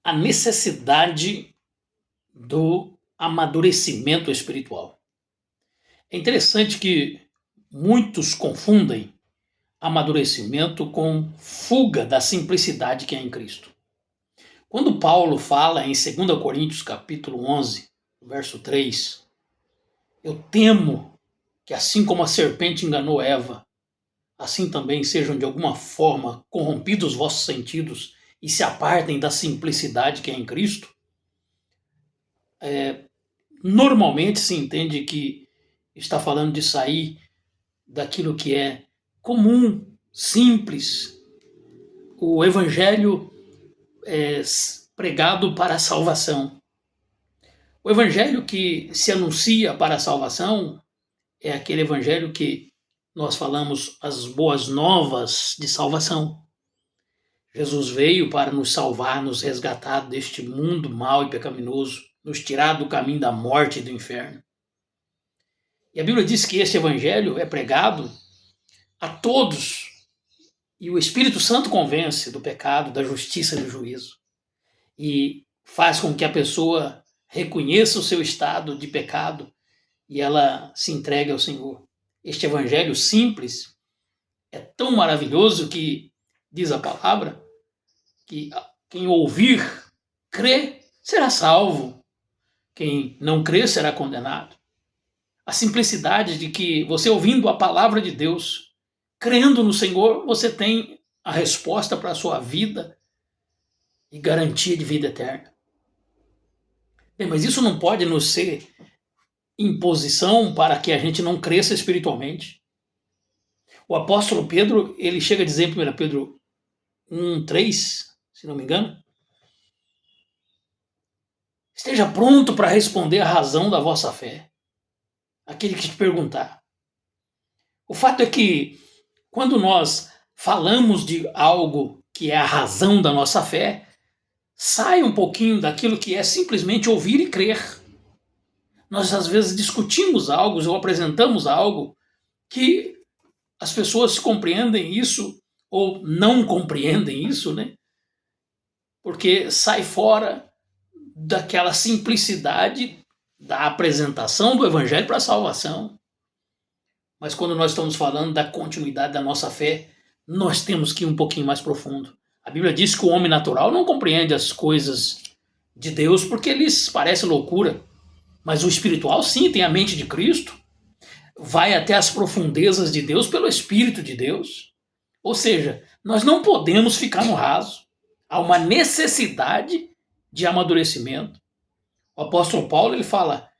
a necessidade do amadurecimento espiritual. É interessante que muitos confundem amadurecimento com fuga da simplicidade que é em Cristo. Quando Paulo fala em 2 Coríntios capítulo 11, verso 3, eu temo que assim como a serpente enganou Eva, assim também sejam de alguma forma corrompidos os vossos sentidos e se apartem da simplicidade que é em Cristo. Normalmente se entende que está falando de sair daquilo que é comum, simples, o evangelho é pregado para a salvação. O evangelho que se anuncia para a salvação é aquele evangelho que nós falamos as boas novas de salvação. Jesus veio para nos salvar, nos resgatar deste mundo mau e pecaminoso, nos tirar do caminho da morte e do inferno. E a Bíblia diz que este evangelho é pregado a todos e o Espírito Santo convence do pecado, da justiça e do juízo. E faz com que a pessoa reconheça o seu estado de pecado e ela se entregue ao Senhor. Este evangelho simples é tão maravilhoso que, diz a palavra, que quem ouvir, crer, será salvo. Quem não crer será condenado. A simplicidade de que você ouvindo a palavra de Deus, crendo no Senhor, você tem a resposta para a sua vida e garantia de vida eterna. Bem, mas isso não pode nos ser imposição para que a gente não cresça espiritualmente. O apóstolo Pedro, ele chega a dizer em 1 Pedro 1:3, se não me engano, esteja pronto para responder a razão da vossa fé. Aquele que te perguntar. O fato é que quando nós falamos de algo que é a razão da nossa fé, sai um pouquinho daquilo que é simplesmente ouvir e crer. Nós às vezes discutimos algo ou apresentamos algo que as pessoas compreendem isso ou não compreendem isso, né? Porque sai fora daquela simplicidade da apresentação do evangelho para a salvação. Mas quando nós estamos falando da continuidade da nossa fé, nós temos que ir um pouquinho mais profundo. A Bíblia diz que o homem natural não compreende as coisas de Deus porque lhes parece loucura. Mas o espiritual sim, tem a mente de Cristo, vai até as profundezas de Deus pelo Espírito de Deus. Ou seja, nós não podemos ficar no raso. Há uma necessidade de amadurecimento. O apóstolo Paulo ele fala,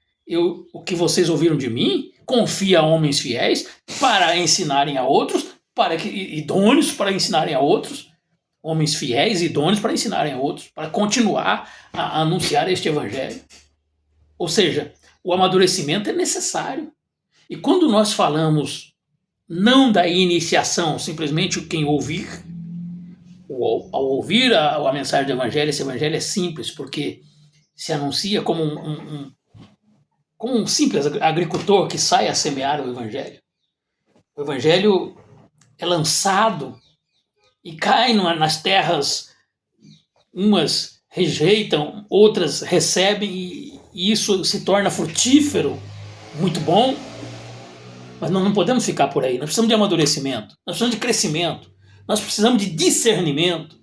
o que vocês ouviram de mim, confia a homens fiéis para ensinarem a outros, idôneos para ensinarem a outros, homens fiéis e idôneos para ensinarem a outros, para continuar a anunciar este evangelho. Ou seja, o amadurecimento é necessário. E quando nós falamos não da iniciação, simplesmente quem ouvir, ao ouvir a mensagem do evangelho, esse evangelho é simples, porque se anuncia como um simples agricultor que sai a semear o evangelho. O evangelho é lançado e cai nas terras, umas rejeitam, outras recebem, e isso se torna frutífero, muito bom, mas nós não podemos ficar por aí. Nós precisamos de amadurecimento, nós precisamos de crescimento, nós precisamos de discernimento,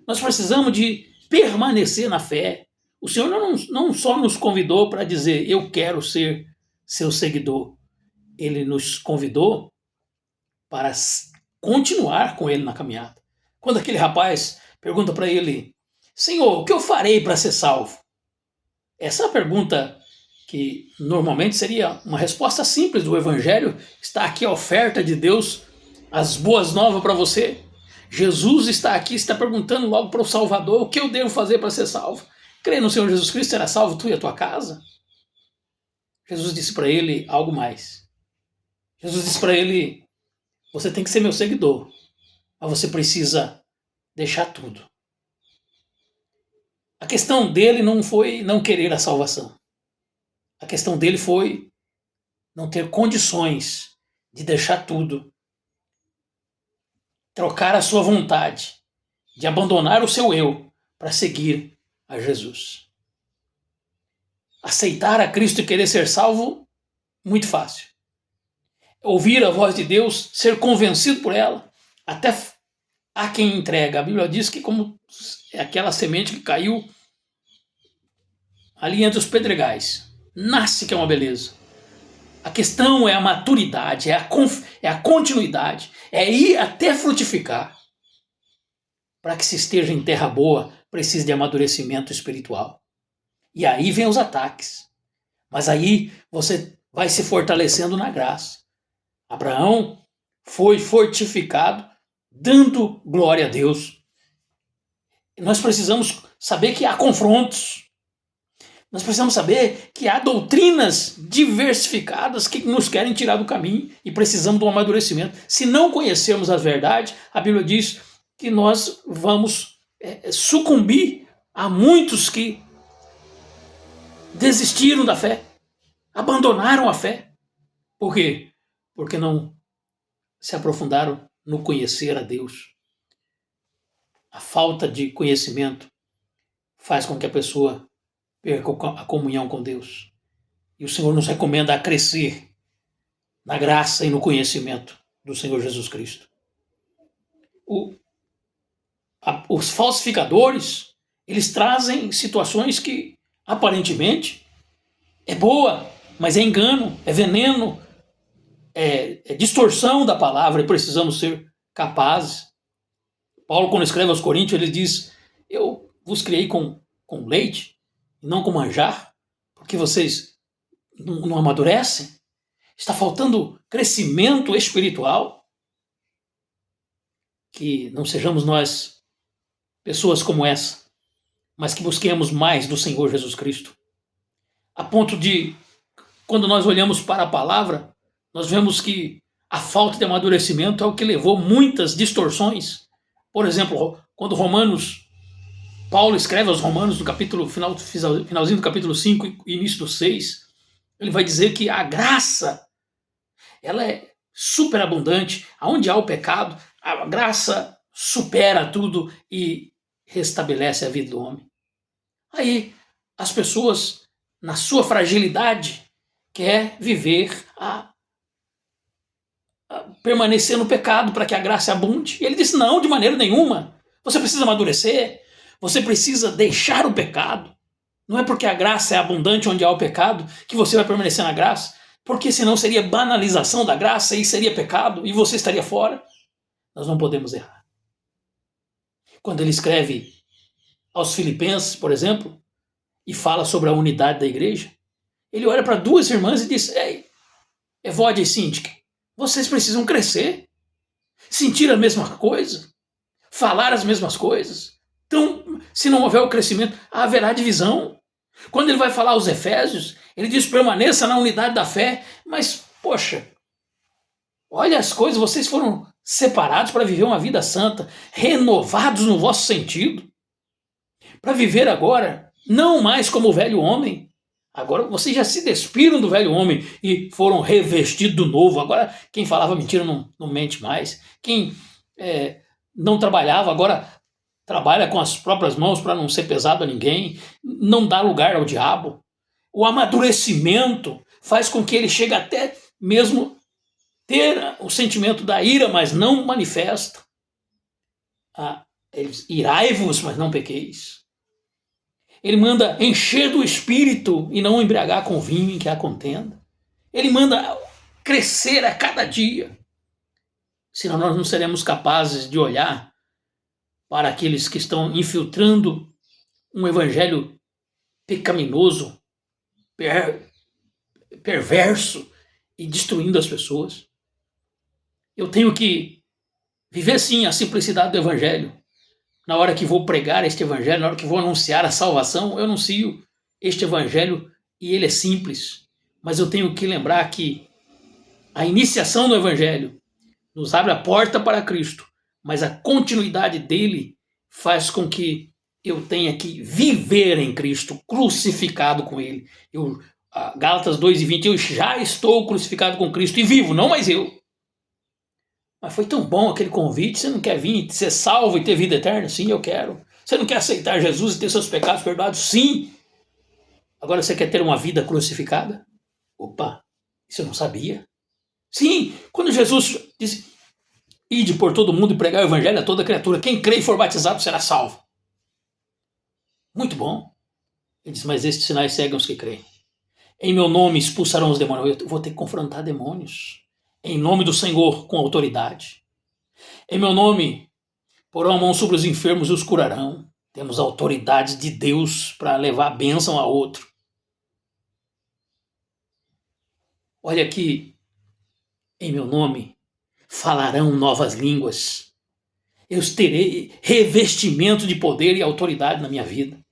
nós precisamos de permanecer na fé. O Senhor não só nos convidou para dizer, eu quero ser seu seguidor. Ele nos convidou para continuar com ele na caminhada. Quando aquele rapaz pergunta para ele, Senhor, o que eu farei para ser salvo? Essa é a pergunta que normalmente seria uma resposta simples do Evangelho. Está aqui a oferta de Deus, as boas novas para você. Jesus está aqui, está perguntando logo para o Salvador, o que eu devo fazer para ser salvo? Crer no Senhor Jesus Cristo, será salvo tu e a tua casa? Jesus disse para ele algo mais. Jesus disse para ele, você tem que ser meu seguidor, mas você precisa deixar tudo. A questão dele não foi não querer a salvação. A questão dele foi não ter condições de deixar tudo, trocar a sua vontade, de abandonar o seu eu para seguir a Jesus. Aceitar a Cristo e querer ser salvo, muito fácil. Ouvir a voz de Deus, ser convencido por ela, até há quem entrega. A Bíblia diz que como é aquela semente que caiu ali entre os pedregais. Nasce que é uma beleza. A questão é a maturidade, é a continuidade, é ir até frutificar. Para que se esteja em terra boa, precisa de amadurecimento espiritual. E aí vem os ataques. Mas aí você vai se fortalecendo na graça. Abraão foi fortificado, dando glória a Deus. Nós precisamos saber que há confrontos. Nós precisamos saber que há doutrinas diversificadas que nos querem tirar do caminho e precisamos de um amadurecimento. Se não conhecermos as verdades, a Bíblia diz que nós vamos sucumbir a muitos que desistiram da fé, abandonaram a fé. Por quê? Porque não se aprofundaram no conhecer a Deus. A falta de conhecimento faz com que a pessoa perca a comunhão com Deus. E o Senhor nos recomenda a crescer na graça e no conhecimento do Senhor Jesus Cristo. Os falsificadores, eles trazem situações que aparentemente é boa, mas é engano, é veneno, é distorção da palavra e precisamos ser capazes. Paulo, quando escreve aos Coríntios, ele diz: eu vos criei com leite e não com manjar, porque vocês não amadurecem. Está faltando crescimento espiritual. Que não sejamos nós pessoas como essa, mas que busquemos mais do Senhor Jesus Cristo. A ponto de, quando nós olhamos para a palavra, nós vemos que a falta de amadurecimento é o que levou muitas distorções. Por exemplo, quando Paulo escreve aos Romanos, no finalzinho do capítulo 5 e início do 6, ele vai dizer que a graça, ela é superabundante. Aonde há o pecado, a graça supera tudo e restabelece a vida do homem. Aí, as pessoas, na sua fragilidade, quer viver permanecer no pecado para que a graça abunde. E ele diz: não, de maneira nenhuma. Você precisa amadurecer, você precisa deixar o pecado. Não é porque a graça é abundante onde há o pecado que você vai permanecer na graça, porque senão seria banalização da graça e seria pecado e você estaria fora. Nós não podemos errar. Quando ele escreve aos Filipenses, por exemplo, e fala sobre a unidade da igreja, ele olha para duas irmãs e diz: ei, Evódia e Síntica, vocês precisam crescer, sentir a mesma coisa, falar as mesmas coisas. Então, se não houver o crescimento, haverá divisão. Quando ele vai falar aos Efésios, ele diz: permaneça na unidade da fé. Mas, poxa, olha as coisas, vocês foram separados para viver uma vida santa, renovados no vosso sentido, para viver agora, não mais como o velho homem. Agora vocês já se despiram do velho homem e foram revestidos do novo. Agora quem falava mentira não mente mais. Quem não trabalhava agora trabalha com as próprias mãos para não ser pesado a ninguém. Não dá lugar ao diabo. O amadurecimento faz com que ele chegue até mesmo ter o sentimento da ira, mas não manifesta. Irai-vos, mas não pequeis. Ele manda encher do espírito e não embriagar com vinho em que há contenda. Ele manda crescer a cada dia. Senão nós não seremos capazes de olhar para aqueles que estão infiltrando um evangelho pecaminoso, perverso e destruindo as pessoas. Eu tenho que viver sim a simplicidade do evangelho. Na hora que vou pregar este evangelho, na hora que vou anunciar a salvação, eu anuncio este evangelho e ele é simples. Mas eu tenho que lembrar que a iniciação do evangelho nos abre a porta para Cristo, mas a continuidade dele faz com que eu tenha que viver em Cristo, crucificado com ele. Gálatas 2:20, eu já estou crucificado com Cristo e vivo, não mais eu. Mas foi tão bom aquele convite, você não quer vir ser salvo e ter vida eterna? Sim, eu quero. Você não quer aceitar Jesus e ter seus pecados perdoados? Sim. Agora você quer ter uma vida crucificada? Opa, isso eu não sabia. Sim, quando Jesus disse, ide por todo mundo e pregar o evangelho a toda criatura, quem crê e for batizado será salvo. Muito bom. Ele diz, mas estes sinais seguem os que creem. Em meu nome expulsarão os demônios. Eu vou ter que confrontar demônios. Em nome do Senhor, com autoridade. Em meu nome, porão a mão sobre os enfermos e os curarão. Temos autoridade de Deus para levar a bênção a outro. Olha aqui, em meu nome falarão novas línguas. Eu terei revestimento de poder e autoridade na minha vida.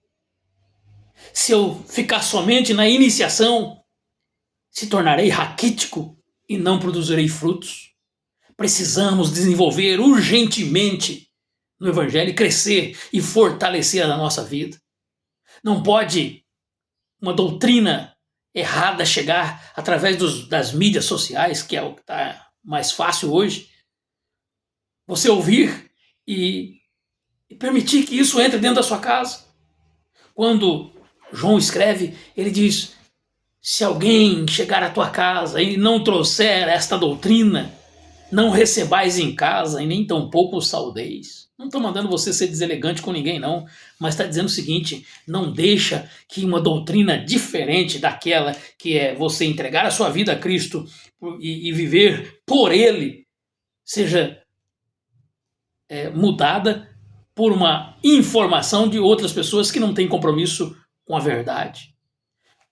Se eu ficar somente na iniciação, se tornarei raquítico e não produzirei frutos. Precisamos desenvolver urgentemente no Evangelho, crescer e fortalecer a nossa vida. Não pode uma doutrina errada chegar através das mídias sociais, que é o que está mais fácil hoje, você ouvir e permitir que isso entre dentro da sua casa. Quando João escreve, ele diz, se alguém chegar à tua casa e não trouxer esta doutrina, não recebais em casa e nem tampouco o saudeis. Não estou mandando você ser deselegante com ninguém, não, mas está dizendo o seguinte, não deixa que uma doutrina diferente daquela que é você entregar a sua vida a Cristo e viver por Ele, seja mudada por uma informação de outras pessoas que não têm compromisso com a verdade.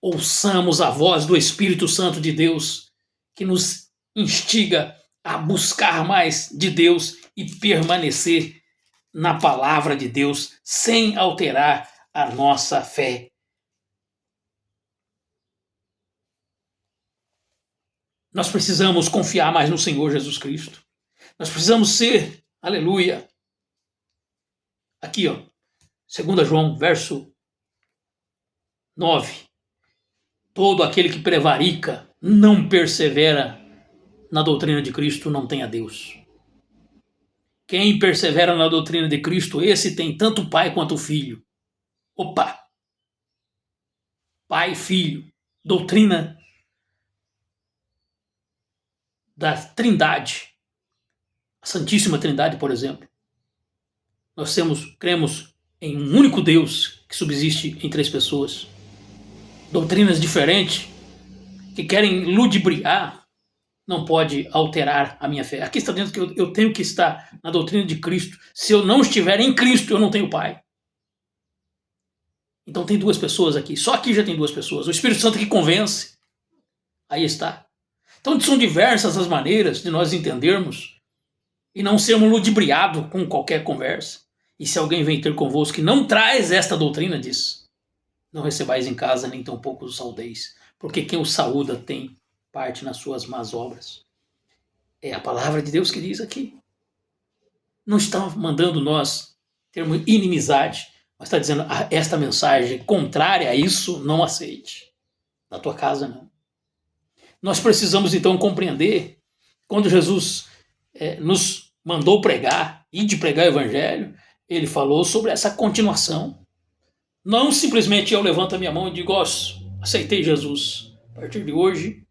Ouçamos a voz do Espírito Santo de Deus, que nos instiga a buscar mais de Deus e permanecer na palavra de Deus sem alterar a nossa fé. Nós precisamos confiar mais no Senhor Jesus Cristo. Nós precisamos ser, aleluia. Aqui, ó, 2 João, verso 9. Todo aquele que prevarica, não persevera na doutrina de Cristo, não tem a Deus. Quem persevera na doutrina de Cristo, esse tem tanto o Pai quanto o Filho. Opa! Pai, Filho, doutrina da Trindade. A Santíssima Trindade, por exemplo. Nós cremos em um único Deus que subsiste em 3 pessoas. Doutrinas diferentes que querem ludibriar não pode alterar a minha fé. Aqui está dentro que eu tenho que estar na doutrina de Cristo. Se eu não estiver em Cristo, eu não tenho Pai. Então tem 2 pessoas aqui. Só aqui já tem 2 pessoas. O Espírito Santo que convence. Aí está. Então são diversas as maneiras de nós entendermos e não sermos ludibriados com qualquer conversa. E se alguém vem ter convosco que não traz esta doutrina, diz, não recebais em casa nem tampouco os saudeis, porque quem o saúda tem parte nas suas más obras. É a palavra de Deus que diz aqui. Não está mandando nós termos inimizade, mas está dizendo, esta mensagem contrária a isso, não aceite. Na tua casa, não. Nós precisamos, então, compreender, quando Jesus nos mandou pregar, e de pregar o evangelho, ele falou sobre essa continuação. Não simplesmente eu levanto a minha mão e digo, aceitei Jesus. A partir de hoje,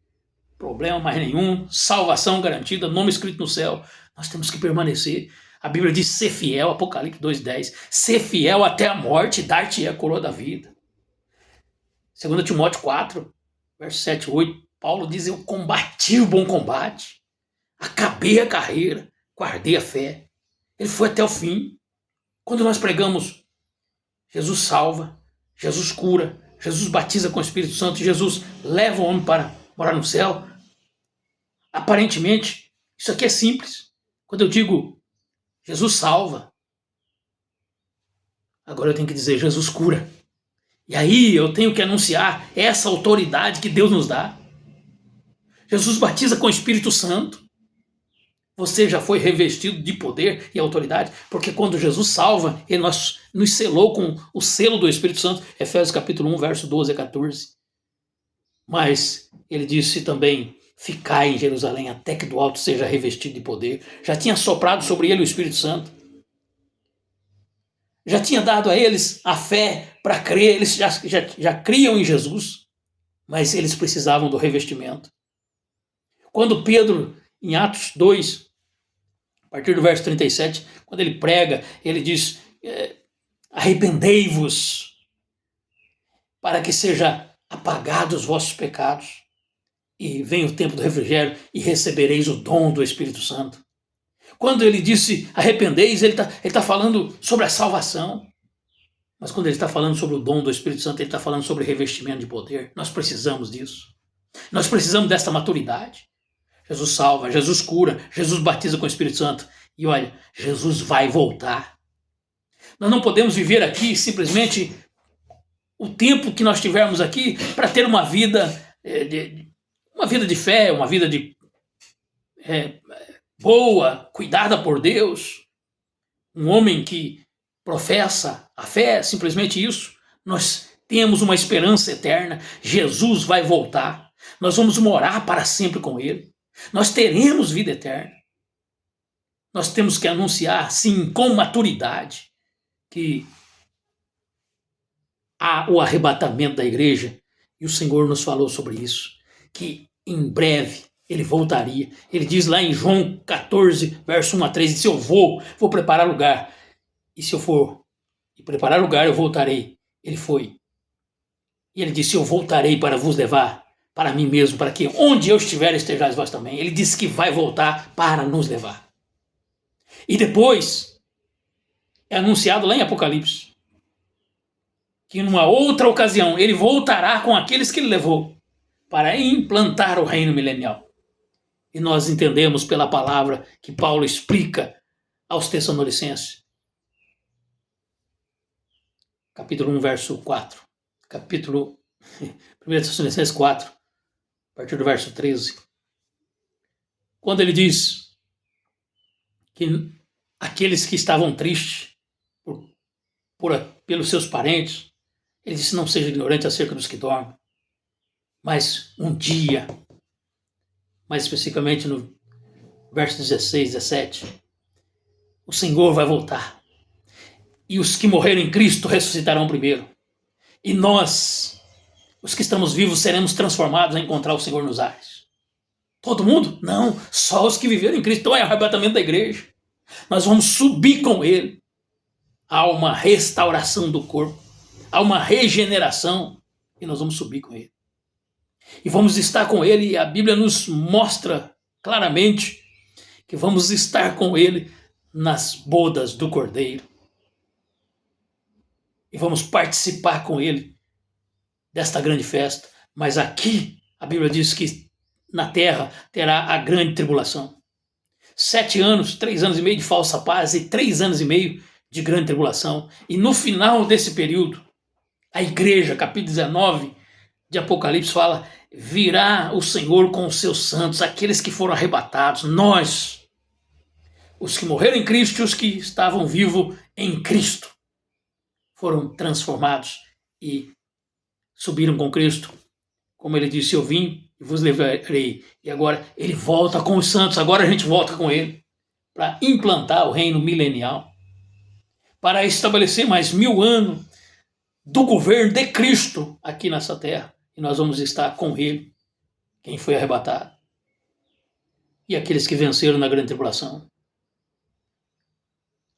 problema mais nenhum, salvação garantida, nome escrito no céu. Nós temos que permanecer. A Bíblia diz ser fiel, Apocalipse 2,10. Ser fiel até a morte, dar-te a coroa da vida. 2 Timóteo 4, verso 7 e 8, Paulo diz, eu combati o bom combate, acabei a carreira, guardei a fé. Ele foi até o fim. Quando nós pregamos, Jesus salva, Jesus cura, Jesus batiza com o Espírito Santo, Jesus leva o homem para morar no céu. Aparentemente, isso aqui é simples. Quando eu digo Jesus salva, agora eu tenho que dizer Jesus cura. E aí eu tenho que anunciar essa autoridade que Deus nos dá. Jesus batiza com o Espírito Santo. Você já foi revestido de poder e autoridade, porque quando Jesus salva, ele nos selou com o selo do Espírito Santo, Efésios capítulo 1, verso 12 a 14. Mas ele disse também, ficai em Jerusalém até que do alto seja revestido de poder. Já tinha soprado sobre ele o Espírito Santo. já tinha dado a eles a fé para crer, eles já criam em Jesus, mas eles precisavam do revestimento. Quando Pedro, em Atos 2, a partir do verso 37, quando ele prega, ele diz: arrependei-vos, para que seja apagados os vossos pecados, e venha o tempo do refrigério, e recebereis o dom do Espírito Santo. Quando ele disse arrependeis, ele tá falando sobre a salvação. Mas quando ele está falando sobre o dom do Espírito Santo, ele está falando sobre revestimento de poder. Nós precisamos disso. Nós precisamos dessa maturidade. Jesus salva, Jesus cura, Jesus batiza com o Espírito Santo. E olha, Jesus vai voltar. Nós não podemos viver aqui simplesmente o tempo que nós tivermos aqui para ter uma vida de fé, uma vida boa, cuidada por Deus. Um homem que professa a fé, simplesmente isso. Nós temos uma esperança eterna. Jesus vai voltar. Nós vamos morar para sempre com Ele. Nós teremos vida eterna. Nós temos que anunciar, sim, com maturidade, que há o arrebatamento da igreja, e o Senhor nos falou sobre isso, que em breve Ele voltaria. Ele diz lá em João 14, verso 1 a 3, se eu vou preparar lugar, e se eu for e preparar lugar, eu voltarei. Ele foi. E ele disse: eu voltarei para vos levar para mim mesmo, para que onde eu estiver estejais vós também. Ele disse que vai voltar para nos levar. E depois é anunciado lá em Apocalipse que numa outra ocasião ele voltará com aqueles que ele levou para implantar o reino milenial. E nós entendemos pela palavra que Paulo explica aos Tessalonicenses. Capítulo 1, verso 4. Capítulo 1 Tessalonicenses 4, a partir do verso 13. Quando ele diz que aqueles que estavam tristes pelos seus parentes, ele disse: não seja ignorante acerca dos que dormem, mas um dia, mais especificamente no verso 16, 17, o Senhor vai voltar, e os que morreram em Cristo ressuscitarão primeiro, e nós, os que estamos vivos, seremos transformados a encontrar o Senhor nos ares. Todo mundo? Não, só os que viveram em Cristo. Então é o arrebatamento da igreja. Nós vamos subir com Ele. Há uma restauração do corpo, há uma regeneração, e nós vamos subir com Ele. E vamos estar com Ele, e a Bíblia nos mostra claramente que vamos estar com Ele nas bodas do Cordeiro. E vamos participar com Ele desta grande festa. Mas aqui, a Bíblia diz que na terra terá a grande tribulação. 7 anos, 3 anos e meio de falsa paz e 3 anos e meio de grande tribulação. E no final desse período, a igreja, capítulo 19 de Apocalipse, fala: virá o Senhor com os seus santos, aqueles que foram arrebatados, nós, os que morreram em Cristo e os que estavam vivos em Cristo, foram transformados e subiram com Cristo. Como ele disse: eu vim e vos levarei. E agora ele volta com os santos, agora a gente volta com ele para implantar o reino milenial, para estabelecer mais 1000 anos do governo de Cristo aqui nessa terra. E nós vamos estar com ele, quem foi arrebatado, e aqueles que venceram na grande tribulação.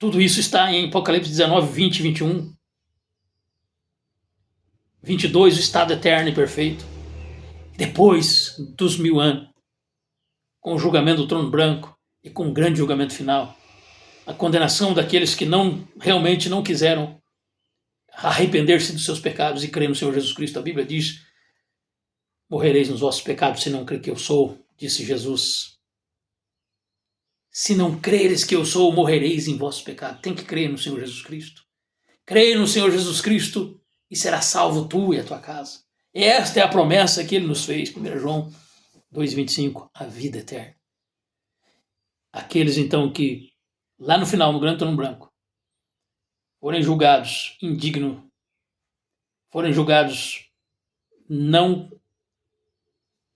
Tudo isso está em Apocalipse 19, 20 e 21. 22, o estado eterno e perfeito. Depois dos 1000 anos, com o julgamento do trono branco e com o grande julgamento final, a condenação daqueles que realmente não quiseram arrepender-se dos seus pecados e crer no Senhor Jesus Cristo. A Bíblia diz: morrereis nos vossos pecados se não crer que eu sou, disse Jesus. Se não creres que eu sou, morrereis em vossos pecados. Tem que crer no Senhor Jesus Cristo. Creia no Senhor Jesus Cristo e será salvo tu e a tua casa. E esta é a promessa que Ele nos fez. 1 João 2,25, a vida eterna. Aqueles então que, lá no final, no grande trono branco, forem julgados indignos, forem julgados não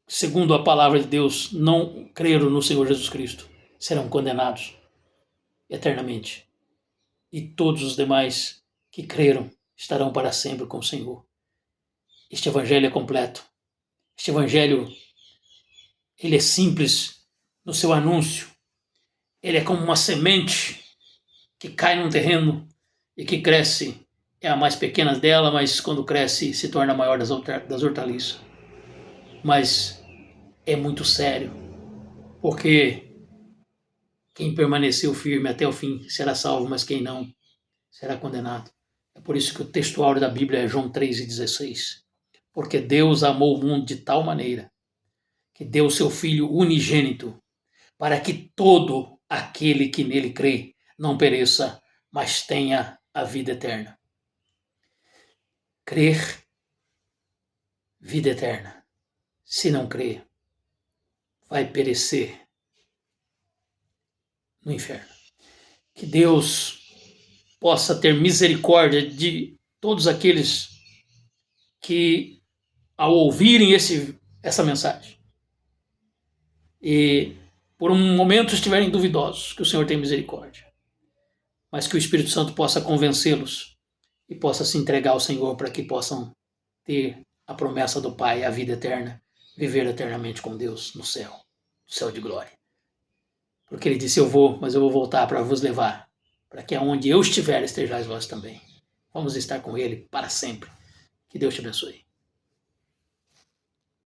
segundo a palavra de Deus, não creram no Senhor Jesus Cristo, serão condenados eternamente. E todos os demais que creram estarão para sempre com o Senhor. Este evangelho é completo. Este evangelho, ele é simples no seu anúncio. Ele é como uma semente que cai num terreno e que cresce. É a mais pequena dela, mas quando cresce se torna a maior das hortaliças. Mas é muito sério, porque quem permaneceu firme até o fim será salvo, mas quem não será condenado. É por isso que o textuário da Bíblia é João 3,16. Porque Deus amou o mundo de tal maneira que deu o seu Filho unigênito, para que todo aquele que nele crê não pereça, mas tenha a vida eterna. Crer, vida eterna. Se não crer, vai perecer no inferno. Que Deus possa ter misericórdia de todos aqueles que, ao ouvirem essa mensagem, e por um momento estiverem duvidosos, que o Senhor tenha misericórdia, mas que o Espírito Santo possa convencê-los e possa se entregar ao Senhor para que possam ter a promessa do Pai, a vida eterna, viver eternamente com Deus no céu de glória. Porque ele disse, eu vou, mas eu vou voltar para vos levar, para que aonde eu estiver estejais vós também. Vamos estar com ele para sempre. Que Deus te abençoe.